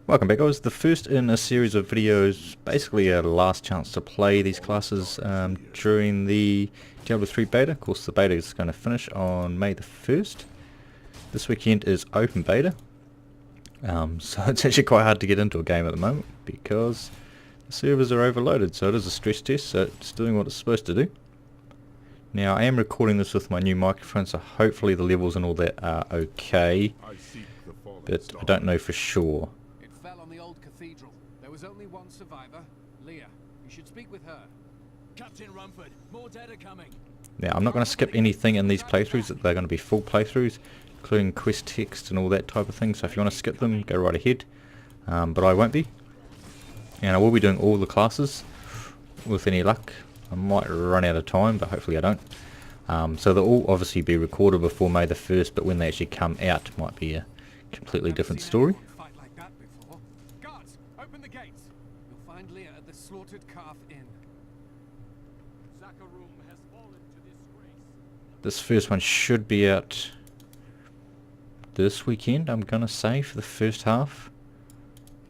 Welcome back guys, the first in a series of videos, basically a last chance to play these classes during the Diablo 3 beta. Of course the beta is going to finish on May the 1st. This weekend is open beta, so it's actually quite hard to get into a game at the moment because the servers are overloaded, so it is a stress test, so it's doing what it's supposed to do. Now I am recording this with my new microphone, so hopefully the levels and all that are okay, but I don't know for sure. Cathedral. There was only one survivor, Leah. You should speak with her. Captain Rumford, more dead are coming. Now I'm not going to skip anything in these playthroughs. They're going to be full playthroughs, including quest text and all that type of thing, so if you want to skip them, go right ahead. But I won't be. And I will be doing all the classes with any luck. I might run out of time, but hopefully I don't. So they'll all obviously be recorded before May the 1st, but when they actually come out might be a completely different story. Find Leah at the Slaughtered Calf Inn. Has fallen to disgrace. This first one should be out this weekend, I'm gonna say, for the first half.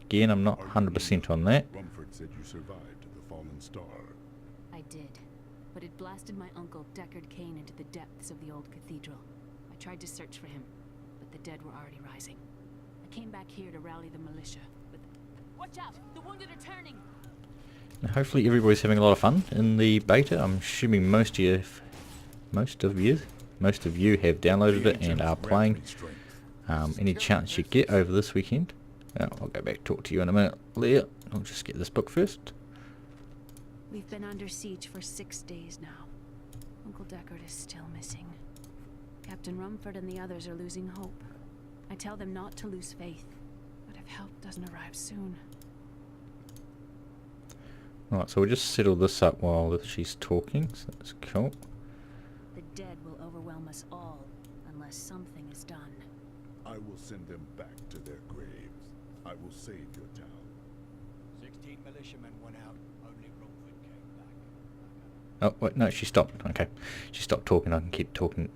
Again, I'm not 100% on that. Rumford said you survived the fallen star. I did, but it blasted my uncle Deckard Cain into the depths of the old cathedral. I tried to search for him, but the dead were already rising. I came back here to rally the militia, but watch out! The wounded are turning! Now, hopefully everybody's having a lot of fun in the beta. I'm assuming most of you have downloaded it and are playing. Any chance you get over this weekend. I'll go back and talk to you in a minute, Leah. I'll just get this book first. We've been under siege for 6 days now. Uncle Deckard is still missing. Captain Rumford and the others are losing hope. I tell them not to lose faith, but if help doesn't arrive soon... Alright, so we'll just settle this up while she's talking, so that's cool. The dead will overwhelm us all, unless something is done. I will send them back to their graves. I will save your town. 16 militiamen went out. Only Rumford came back. Oh, wait, no, she stopped. Okay. She stopped talking, I can keep talking.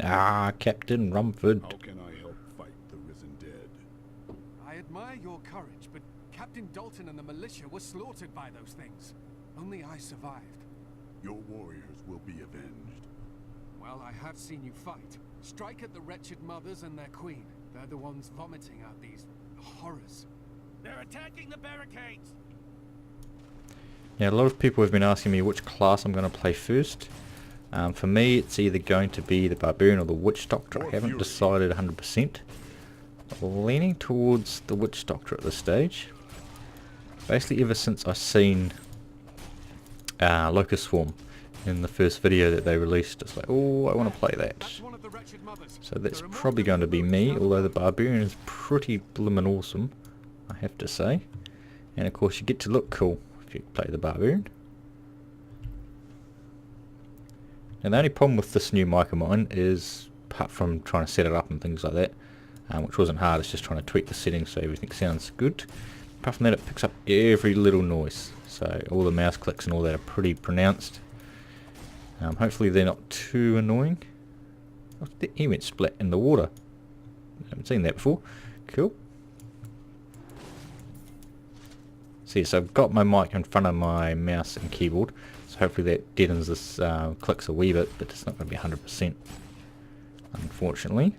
Ah, Captain Rumford. How can I help fight the risen dead? I admire your courage, but Captain Dalton and the militia were slaughtered by those things. Only I survived. Your warriors will be avenged. Well, I have seen you fight. Strike at the wretched mothers and their queen. They're the ones vomiting out these horrors. They're attacking the barricades! Yeah, a lot of people have been asking me which class I'm going to play first. For me, it's either going to be the Barbarian or the Witch Doctor. I haven't decided 100%. Leaning towards the Witch Doctor at this stage. Basically ever since I've seen Locust Swarm in the first video that they released, it's like, oh, I want to play that. So that's probably going to be me, although the Barbarian is pretty blimmin' awesome, I have to say. And of course you get to look cool if you play the Barbarian. Now the only problem with this new mic of mine is, apart from trying to set it up and things like that, which wasn't hard, it's just trying to tweak the settings so everything sounds good. Apart from that, it picks up every little noise, so all the mouse clicks and all that are pretty pronounced. Hopefully they're not too annoying. Oh, he went splat in the water. I haven't seen that before. Cool. So yes, I've got my mic in front of my mouse and keyboard, so hopefully that deadens this clicks a wee bit, but it's not going to be 100%, unfortunately.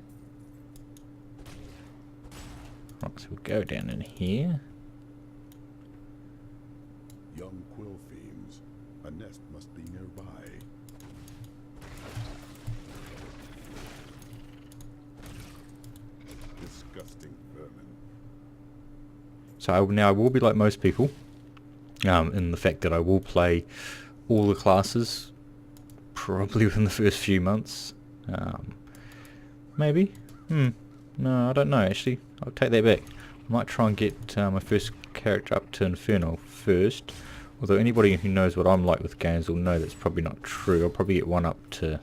Right, so we'll go down in here. Young quill fiends. A nest must be nearby. Disgusting vermin. So now I will be like most people, in the fact that I will play all the classes probably within the first few months. Maybe? No, I don't know actually. I'll take that back. I might try and get my first character up to Inferno first, although anybody who knows what I'm like with games will know that's probably not true. I'll probably get one up to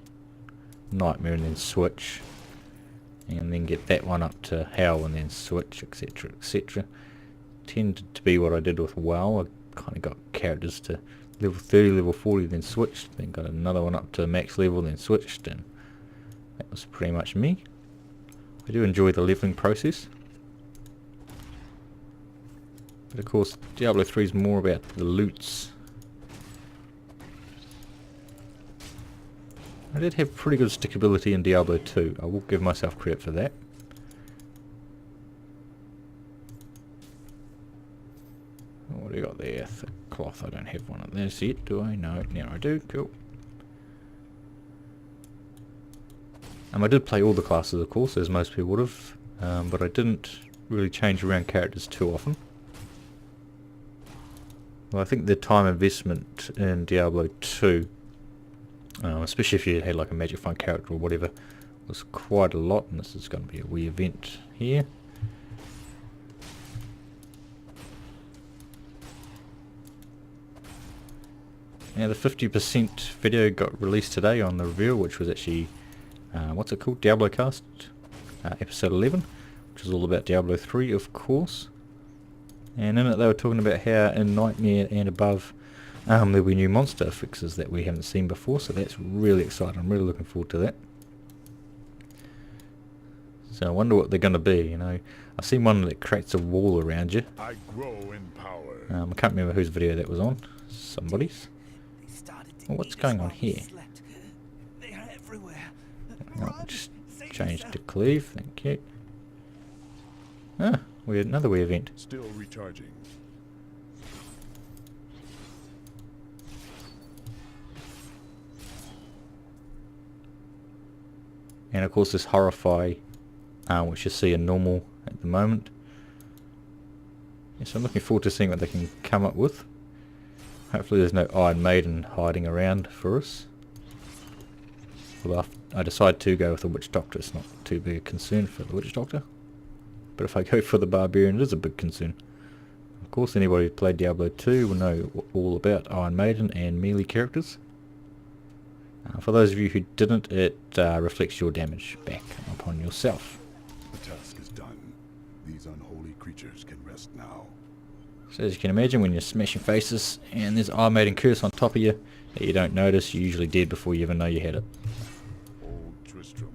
Nightmare and then switch, and then get that one up to Hell and then switch, etc, etc. Tended to be what I did with WoW. I kind of got characters to level 30, level 40, then switched, then got another one up to max level, then switched, and that was pretty much me. I do enjoy the leveling process. But of course, Diablo 3 is more about the loots. I did have pretty good stickability in Diablo 2. I will give myself credit for that. What do you got there? Thick cloth. I don't have one of those yet, do I? No, now I do. Cool. I did play all the classes, of course, as most people would have, but I didn't really change around characters too often. Well, I think the time investment in Diablo 2, especially if you had like a Magic Fund character or whatever, was quite a lot, and this is going to be a wee event here. Now the 50% video got released today on the reveal, which was actually, what's it called? Diablo Cast, episode 11, which is all about Diablo 3, of course. And in it they were talking about how in Nightmare and above there'll be new monster fixes that we haven't seen before, so that's really exciting. I'm really looking forward to that. So I wonder what they're going to be, you know. I've seen one that creates a wall around you. I grow in power. I can't remember whose video that was on. Somebody's. Well, what's going on here? I'll just change to cleave, thank you. Ah, we had another wee event. Still recharging. And of course this Horrify, which you see in normal at the moment. Yes, I'm looking forward to seeing what they can come up with. Hopefully there's no Iron Maiden hiding around for us. Well, I decide to go with the Witch Doctor. It's not too big a concern for the Witch Doctor. But if I go for the Barbarian, it is a big concern. Of course, anybody who played Diablo 2 will know all about Iron Maiden and melee characters. For those of you who didn't, it reflects your damage back upon yourself. The task is done. These unholy creatures can rest now. So as you can imagine, when you're smashing faces and there's Iron Maiden curse on top of you that you don't notice, you're usually dead before you even know you had it. Old Tristram,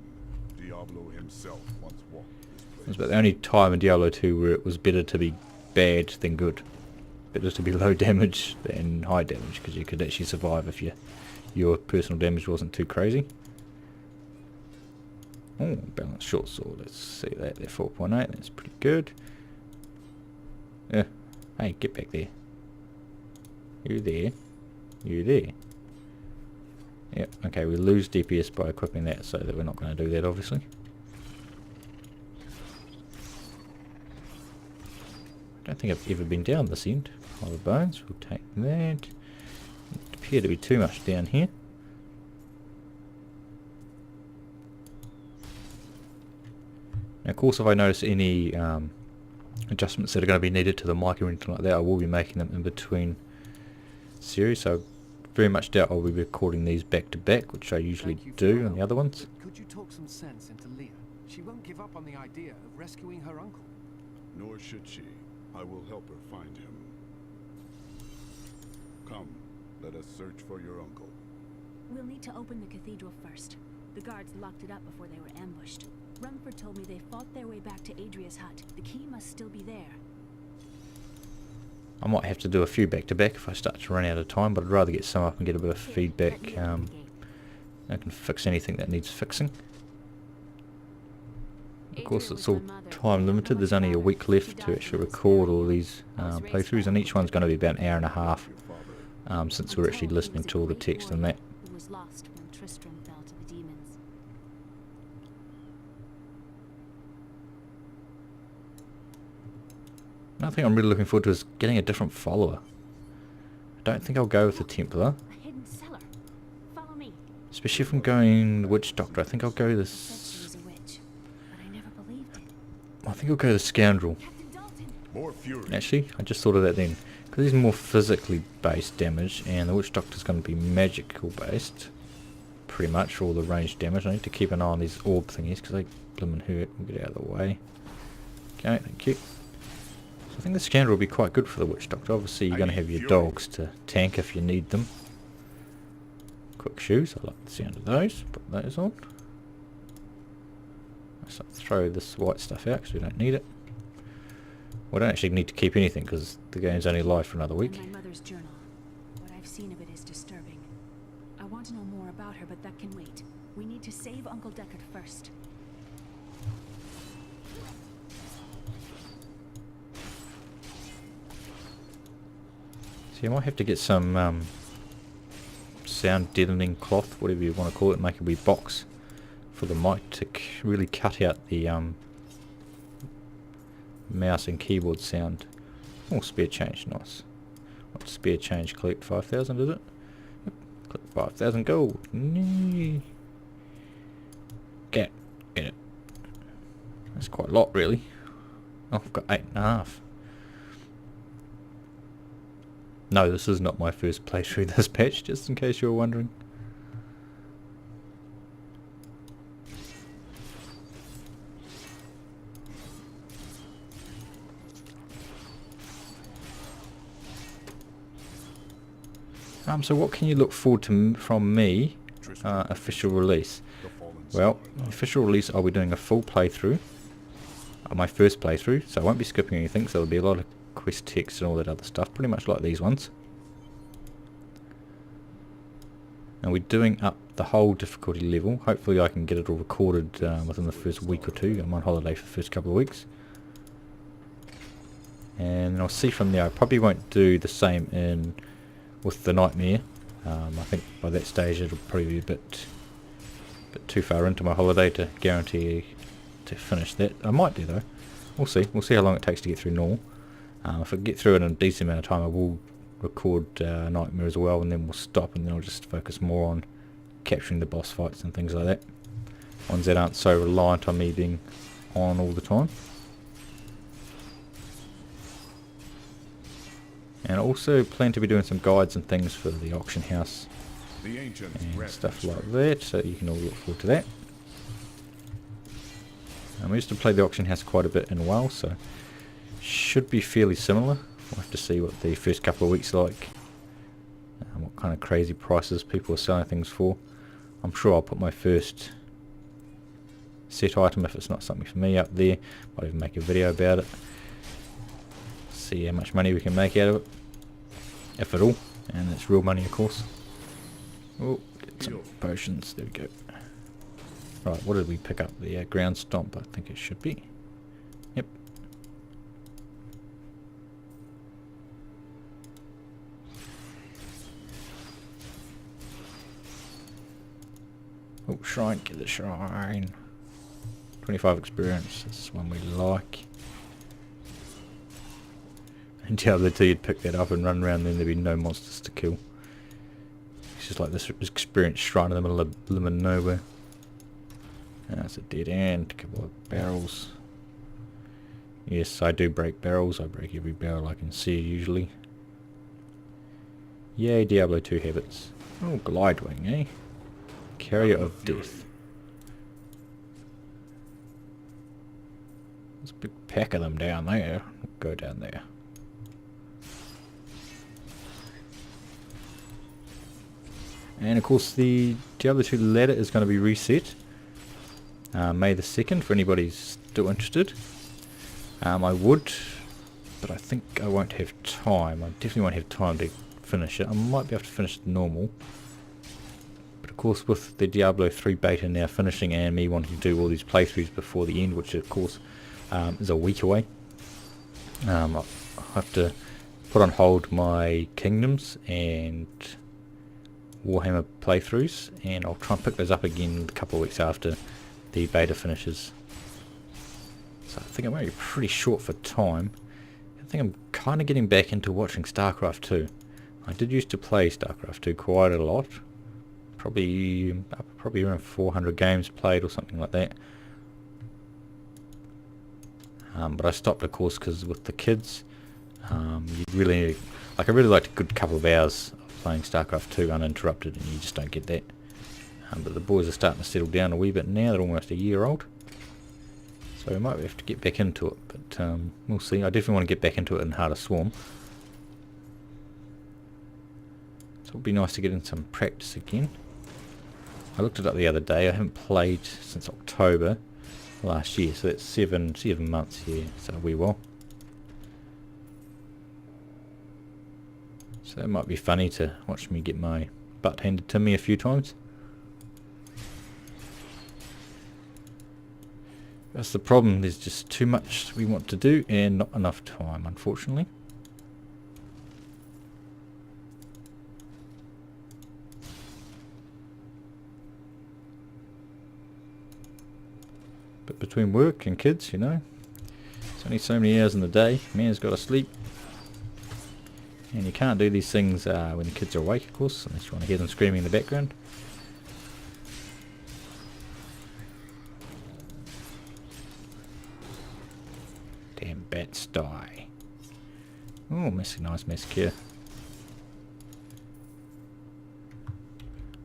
Diablo himself once walked this place. It's about the only time in Diablo 2 where it was better to be bad than good. Better to be low damage than high damage, because you could actually survive if your personal damage wasn't too crazy. Oh, balanced short sword. Let's see that. They're 4.8. That's pretty good. Yeah. Hey, get back there. You there. You there. Yep, okay, we lose DPS by equipping that, so that we're not going to do that, obviously. I don't think I've ever been down this end. Pile of bones, we'll take that. Doesn't appear to be too much down here. Now, of course, if I notice any adjustments that are going to be needed to the mic or anything like that, I will be making them in between series, so very much doubt I'll be recording these back to back, which I usually do on the other ones. Could you talk some sense into Leah? She won't give up on the idea of rescuing her uncle. Nor should she. I will help her find him. Come, let us search for your uncle. We'll need to open the cathedral first. The guards locked it up before they were ambushed. Rumford told me they fought their way back to Adria's hut. The key must still be there. I might have to do a few back to back if I start to run out of time, but I'd rather get some up and get a bit of feedback. I can fix anything that needs fixing. Of course, it's all time limited. There's only a week left to actually record all these playthroughs, and each one's going to be about an hour and a half, since we're actually listening to all the text and that. Who was lost when Tristram fell to the demons. Another thing I'm really looking forward to is getting a different follower. I don't think I'll go with the Templar, A hidden cellar. Follow me. especially if I'm going the Witch Doctor. I think I'll go this. She was a witch, but I never believed it. I think I'll go the Scoundrel. Captain Dalton. More fury. Actually, I just thought of that then, because he's more physically based damage, and the Witch Doctor's going to be magical based, pretty much, for all the ranged damage. I need to keep an eye on these orb thingies because they blimmin' hurt. We'll get out of the way. Okay, thank you. I think the Scoundrel will be quite good for the Witch Doctor. Obviously you're going to have your dogs to tank if you need them. Quick shoes, I like the sound of those. Put those on. Let's throw this white stuff out because we don't need it. I don't actually need to keep anything because the game's only live for another week. And my mother's journal. What I've seen of it is disturbing. I want to know more about her, but that can wait. We need to save Uncle Deckard first. See, I might have to get some sound deadening cloth, whatever you want to call it, make a wee box for the mic to really cut out the mouse and keyboard sound. Oh, spare change, nice. What spare change? Collect 5,000, is it? Yep, collect 5,000 gold. Nee. Get it. That's quite a lot, really. Oh, I've got 8.5. No, this is not my first playthrough this patch, just in case you were wondering. So what can you look forward to from me, official release? Well, official release, I'll be doing a full playthrough, my first playthrough, so I won't be skipping anything, so there'll be a lot of quest text and all that other stuff, pretty much like these ones. And we're doing up the whole difficulty level. Hopefully I can get it all recorded within the first week or two. I'm on holiday for the first couple of weeks. And I'll see from there. I probably won't do the same with the Nightmare. I think by that stage it'll probably be a bit too far into my holiday to guarantee to finish that. I might do though. We'll see. We'll see how long it takes to get through normal. If I get through it in a decent amount of time, I will record Nightmare as well, and then we'll stop, and then I'll just focus more on capturing the boss fights and things like that. Ones that aren't so reliant on me being on all the time. And I also plan to be doing some guides and things for the auction house and stuff like that, so you can all look forward to that. I used to play the auction house quite a bit in a while, so should be fairly similar. We'll have to see what the first couple of weeks are like, what kind of crazy prices people are selling things for. I'm sure I'll put my first set item, if it's not something for me, up there. Might even make a video about it. See how much money we can make out of it, if at all, and it's real money of course. Oh, get some potions, there we go. Right, what did we pick up? The ground stomp, I think it should be. Yep. Oh, shrine, get the shrine. 25 experience, that's one we like. And Diablo 2, you'd pick that up and run around, then there'd be no monsters to kill. It's just like this experience shrine in the middle of nowhere. That's a dead end, a couple of barrels. Yes, I do break barrels, I break every barrel I can see usually. Yay, Diablo 2 habits. Oh, glide wing, eh? Carrier of death. There's a big pack of them down there. Go down there. And of course the Diablo 2 ladder is going to be reset May the 2nd for anybody who's still interested. I would, but I think I won't have time. I definitely won't have time to finish it. I might be able to finish it normal. But of course with the Diablo 3 beta now finishing and me wanting to do all these playthroughs before the end, which of course is a week away, I'll have to put on hold my Kingdoms and Warhammer playthroughs, and I'll try and pick those up again a couple of weeks after the beta finishes. So I think I'm going to be pretty short for time. I think I'm kind of getting back into watching StarCraft 2. I did used to play StarCraft 2 quite a lot. Probably around 400 games played or something like that. But I stopped of course because with the kids, you really need, like I really liked a good couple of hours of playing StarCraft 2 uninterrupted, and you just don't get that. But the boys are starting to settle down a wee bit now, they're almost a year old. So we might have to get back into it, but we'll see. I definitely want to get back into it in Heart of Swarm. So it'll be nice to get in some practice again. I looked it up the other day, I haven't played since October last year, so that's seven months here, so a wee while. So it might be funny to watch me get my butt handed to me a few times. That's the problem, there's just too much we want to do and not enough time, unfortunately. But between work and kids, you know, it's only so many hours in the day, man's got to sleep. And you can't do these things when the kids are awake, of course, unless you want to hear them screaming in the background. Damn bats die. Oh, nice mess here.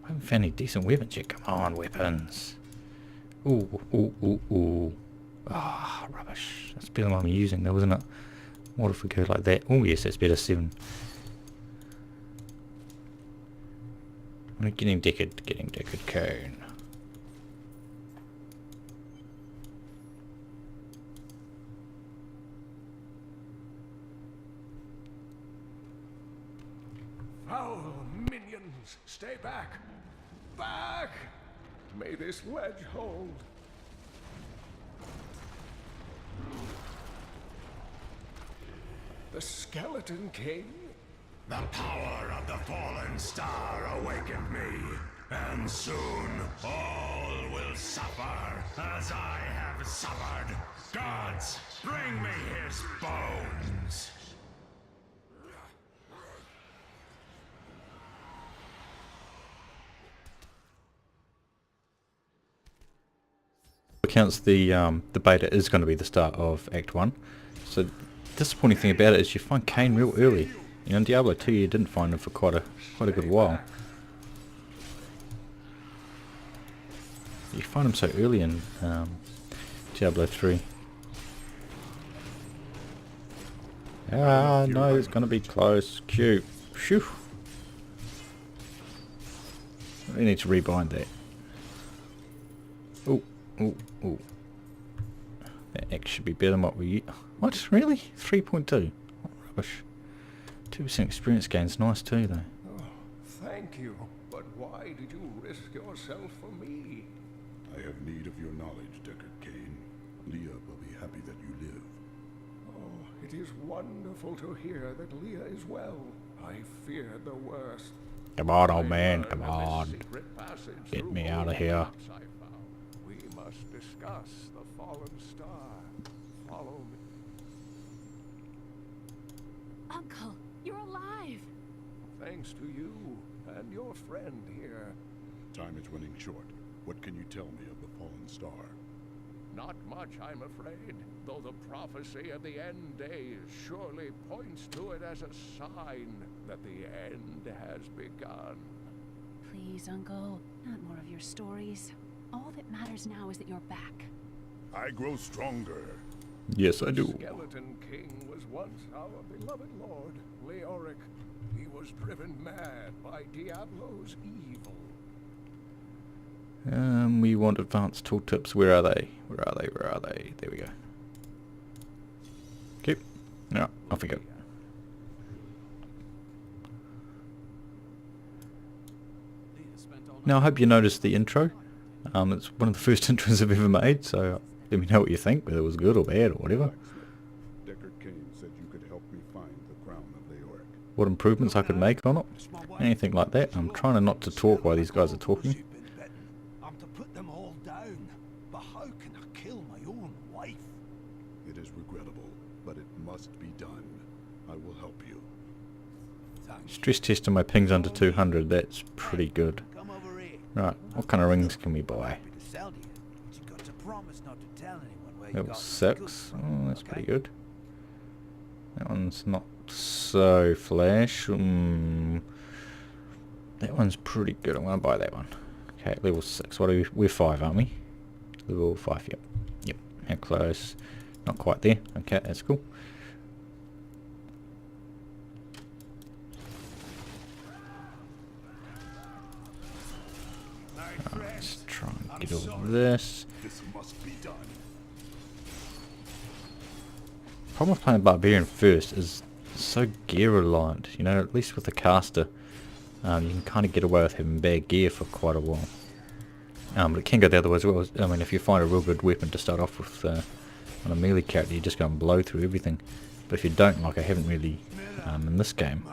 I haven't found any decent weapons yet. Come on, weapons. Ooh. Ah, rubbish. That's better than what I'm using though, isn't it? What if we go like that? Oh yes, that's better, 7. I'm getting Deckard cone. Foul minions, stay back! Back! May this ledge hold. The Skeleton King? The power of the fallen star awakened me, and soon all will suffer as I have suffered. Gods, bring me his bones! Accounts the beta is going to be the start of Act 1. So the disappointing thing about it is you find Cain real early. You know, in Diablo 2 you didn't find him for quite a good while. You find him so early in Diablo 3. Ah, no, it's going to be close. Cute. Phew. We need to rebind that. Ooh. That X should be better than what we... What? Really? 3.2? What rubbish. 2% experience gain's nice too, though. Oh, thank you. But why did you risk yourself for me? I have need of your knowledge, Deckard Cain. Leah will be happy that you live. Oh, it is wonderful to hear that Leah is well. I feared the worst. Come on, old man, come on. Get me out of here. We must discuss the fallen star. Follow me. Uncle, you're alive! Thanks to you and your friend here. Time is running short. What can you tell me of the fallen star? Not much, I'm afraid, though the prophecy of the end days surely points to it as a sign that the end has begun. Please, Uncle, not more of your stories. All that matters now is that you're back. I grow stronger. Yes, I The do. Skeleton King was once our beloved lord, Leoric. He was driven mad by Diablo's evil. We want advanced tooltips. Where are they? Where are they? There we go. Okay. No, off we go. Now I hope you noticed the intro. It's one of the first intros I've ever made, so let me know what you think, whether it was good or bad or whatever. Deckard Cain said you could help me find the crown of Leoric. What improvements I could make on it. Anything like that. I'm trying not to talk while these guys are talking. I'm to put them all down, but how can I kill my own wife? It is regrettable, but it must be done. I will help you. Thanks. Stress testing my pings under 200. That's pretty good. Come over here. Right, what kind of rings can we buy? Happy to sell to you, but you got to promise not to tell anyone where you Level got 6. the goods Oh, from, that's okay? pretty good. That one's not so flash. That one's pretty good. I'm going to buy that one. Okay, level 6. What are we? We're 5, aren't we? Level 5, yep. Yep. How close? Not quite there. Okay, that's cool. Alright, let's try and get all of this. This must be done. Problem with playing Barbarian first is so gear reliant, you know, at least with the caster. You can kind of get away with having bad gear for quite a while. But it can go the other way as well. I mean, if you find a real good weapon to start off with on a melee character, you just go and blow through everything. But if you don't, like I haven't really in this game,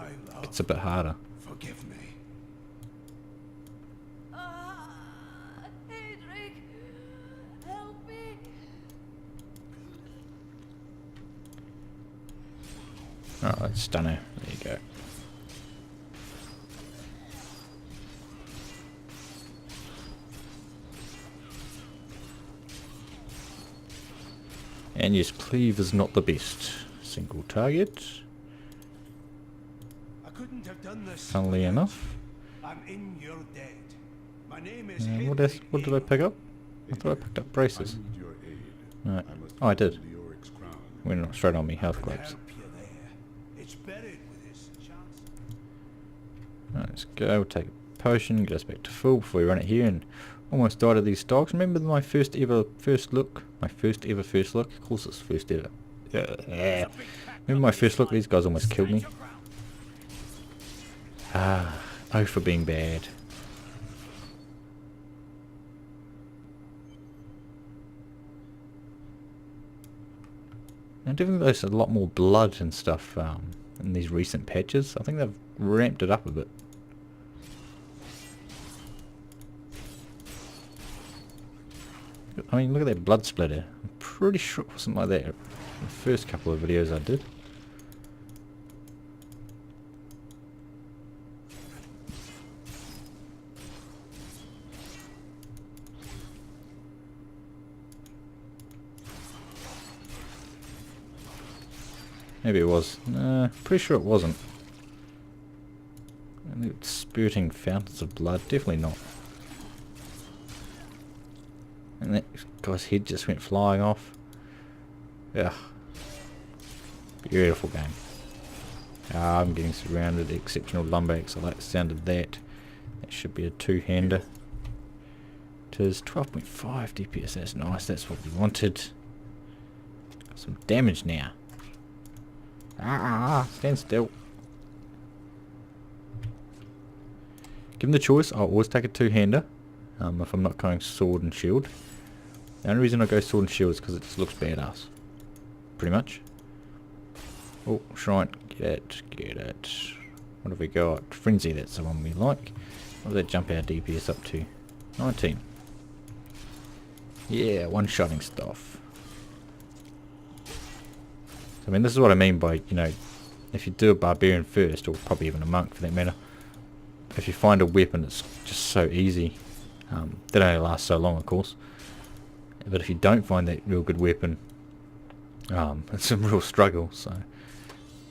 it's a bit harder. Forgive me. Hedrick, help me. Alright, stunner. There you go. And yes, cleave is not the best. Single target. I couldn't have done this. Funnily enough. I'm in your debt. My name is What did I pick up? I thought I picked up braces. I need your aid. Right. I must Oh, I did. find the Oryx crown. Went not straight on me, health globes. Help you there. It's buried with his chance. Right, let's go. We'll take a potion, get us back to full before we run it here, and almost died of these dogs. Remember my first ever first look? My first ever first look? Of course it's first ever. Yeah. Remember my first look? These guys almost killed me. Oh, for being bad. Now definitely there's a lot more blood and stuff in these recent patches. I think they've ramped it up a bit. I mean, look at that blood splatter. I'm pretty sure it wasn't like that in the first couple of videos I did. Maybe it was. Nah, pretty sure it wasn't. And it's spurting fountains of blood. Definitely not. And that guy's head just went flying off. Yeah. Beautiful game. I'm getting surrounded. Exceptional lumberjacks. I like the sound of that. That should be a two-hander. It is 12.5 DPS. That's nice. That's what we wanted. Got some damage now. Stand still. Given the choice, I'll always take a two-hander. If I'm not going sword and shield. The only reason I go sword and shield is because it just looks badass. Pretty much. Oh, shrine. Get it. Get it. What have we got? Frenzy, that's the one we like. What does that jump our DPS up to? 19. Yeah, one-shotting stuff. I mean, this is what I mean by, you know, if you do a barbarian first, or probably even a monk for that matter, if you find a weapon that's just so easy, that only lasts so long, of course. But if you don't find that real good weapon, it's a real struggle. So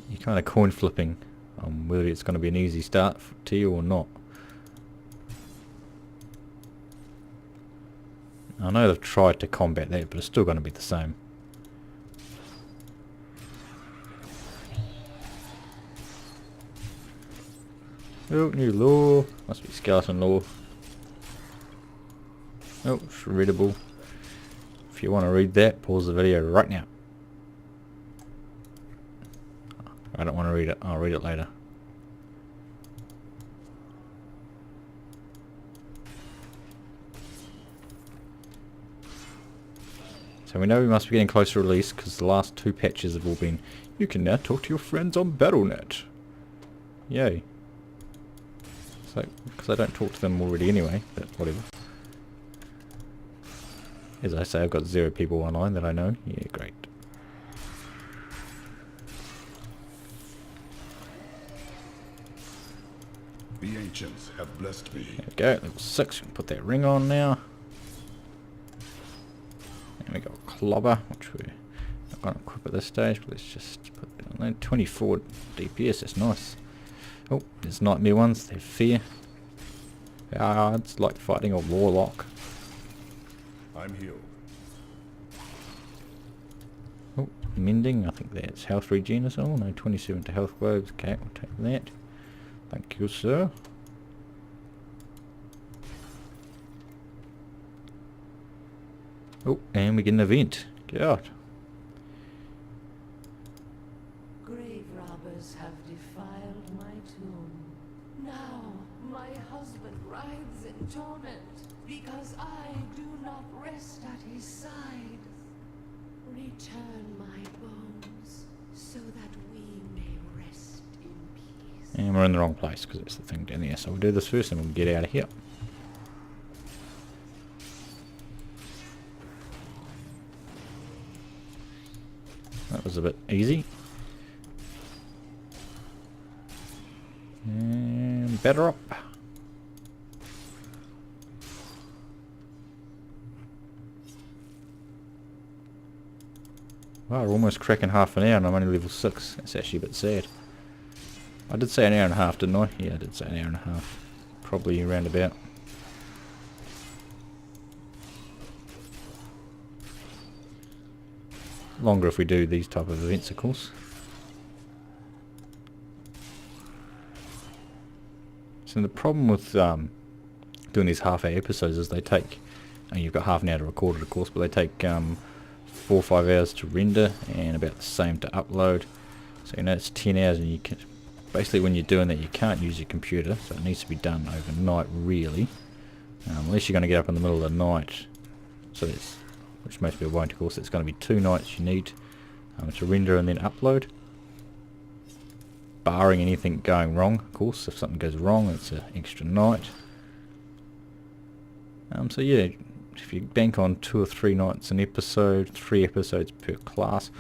you're kind of coin flipping on whether it's going to be an easy start to you or not. I know they've tried to combat that, but it's still going to be the same. Oh, new law. Must be skeleton law. Oh, it's readable. If you want to read that, pause the video right now. I don't want to read it. I'll read it later. So we know we must be getting close to release because the last two patches have all been, you can now talk to your friends on Battle.net. Yay. So, because I don't talk to them already anyway, but whatever. As I say, I've got 0 people online that I know. Yeah, great. The ancients have blessed me. There we go, level 6. We can put that ring on now. And we got Clobber, which we're not going to equip at this stage, but let's just put that on there. 24 DPS, that's nice. Oh, there's nightmare ones, they're fear. It's like fighting a warlock. I'm healed. Oh, mending, I think that's health regen as well. No, 27 to health globes. Okay, we'll take that. Thank you, sir. Oh, and we get an event. Get out. Grave robbers, my husband writhes in torment because I do not rest at his side. Return my bones so that we may rest in peace. And we're in the wrong place because it's the thing down there. So we'll do this first and we'll get out of here. That was a bit easy. And better up. Wow, we're almost cracking half an hour and I'm only level 6. That's actually a bit sad. I did say an hour and a half, didn't I? Yeah, I did say an hour and a half. Probably around about. Longer if we do these type of events, of course. So the problem with doing these half-hour episodes is they take, and you've got half an hour to record it, of course, but they take 4 or 5 hours to render and about the same to upload. So you know it's 10 hours, and you can basically when you're doing that you can't use your computer, so it needs to be done overnight really, unless you're going to get up in the middle of the night. So that's, which most people won't, of course. It's going to be 2 nights you need to render and then upload, barring anything going wrong, of course. If something goes wrong, it's an extra night. So yeah, if you bank on 2 or 3 nights an episode, 3 episodes per class,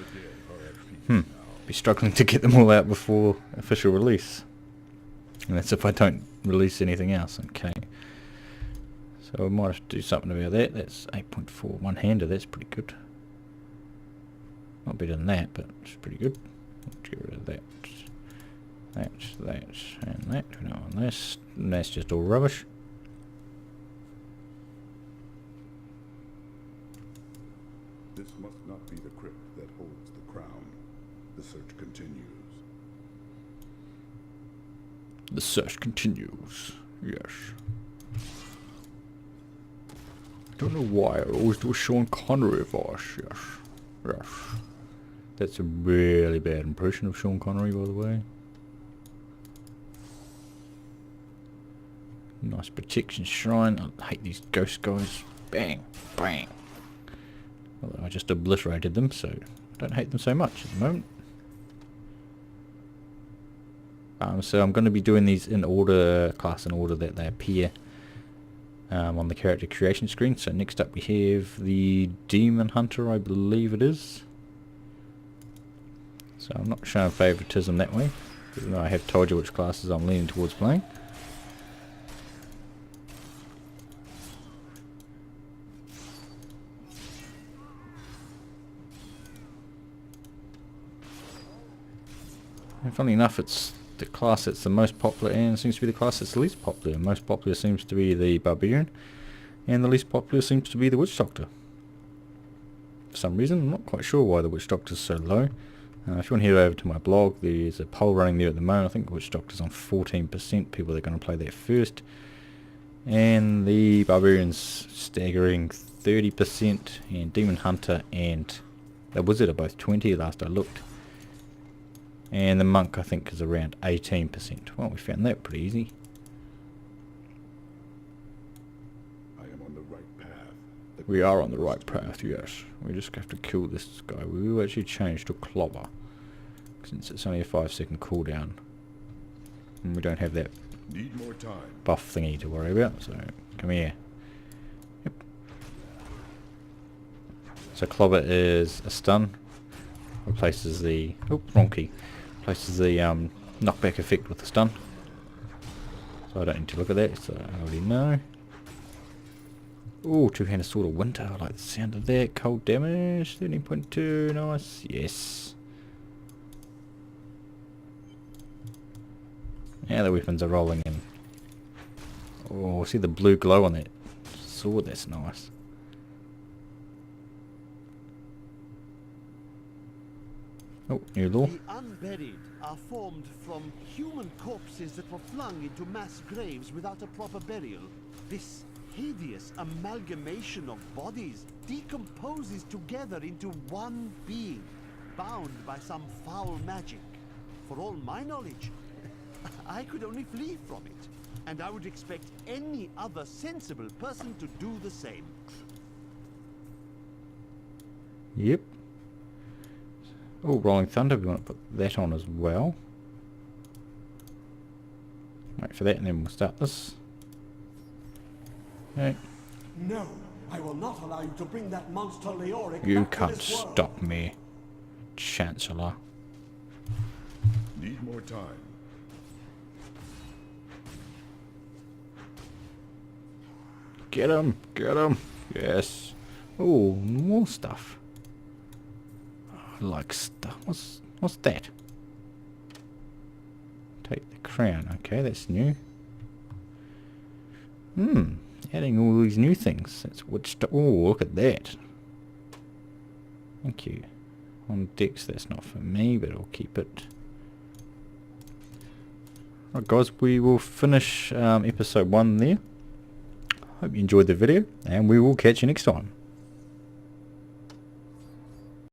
be struggling to get them all out before official release. And that's if I don't release anything else. Okay. So I might have to do something about that. That's 8.4 one-hander. That's pretty good. Not better than that, but it's pretty good. Let's get rid of that. That, and that. We don't want this. And that's just all rubbish. This must not be the crypt that holds the crown. The search continues. The search continues. Yes. I don't know why I always do a Sean Connery voice. Yes. Yes. That's a really bad impression of Sean Connery, by the way. Nice protection shrine. I hate these ghost guys. Bang. Bang. Although I just obliterated them, so I don't hate them so much at the moment. So I'm going to be doing these in order, class in order that they appear on the character creation screen. So next up we have the Demon Hunter, I believe it is. So I'm not showing favoritism that way, even though I have told you which classes I'm leaning towards playing. And funnily enough, it's the class that's the most popular and seems to be the class that's the least popular. Most popular seems to be the Barbarian, and the least popular seems to be the Witch Doctor. For some reason, I'm not quite sure why the Witch Doctor is so low. If you want to head over to my blog, there's a poll running there at the moment. I think the Witch Doctor's on 14%, people that are going to play that first. And the Barbarian's staggering 30%, and Demon Hunter and the Wizard are both 20 last I looked. And the Monk I think is around 18%. Well, we found that pretty easy. I am on the right path. We are on the right path, yes. We just have to kill this guy. We will actually change to Clobber, since it's only a 5-second cooldown. And we don't have that Need more time. buff thingy to worry about, so come here. Yep. So Clobber is a stun. Replaces the... oh, wrong key. Replaces the knockback effect with the stun. So I don't need to look at that, so I already know. Ooh, two-handed sword of winter. I like the sound of that. Cold damage, 13.2, nice. Yes. Now the weapons are rolling in. Oh, see the blue glow on that sword, that's nice. Oh, new law. The unburied are formed from human corpses that were flung into mass graves without a proper burial. This hideous amalgamation of bodies decomposes together into one being, bound by some foul magic. For all my knowledge, I could only flee from it. And I would expect any other sensible person to do the same. Yep. Oh, Rolling Thunder, we want to put that on as well. Wait for that and then we'll start this. Okay. No, I will not allow you to bring that monster Leoric You back to can't this world. stop me, Chancellor. Need more time. Get him! Get him! Yes. Oh, more stuff. I like stuff. What's that? Take the crown. Okay, that's new. Adding all these new things. That's oh, look at that. Thank you. On Dex, that's not for me, but I'll keep it. Alright guys, we will finish episode 1 there. Hope you enjoyed the video, and we will catch you next time.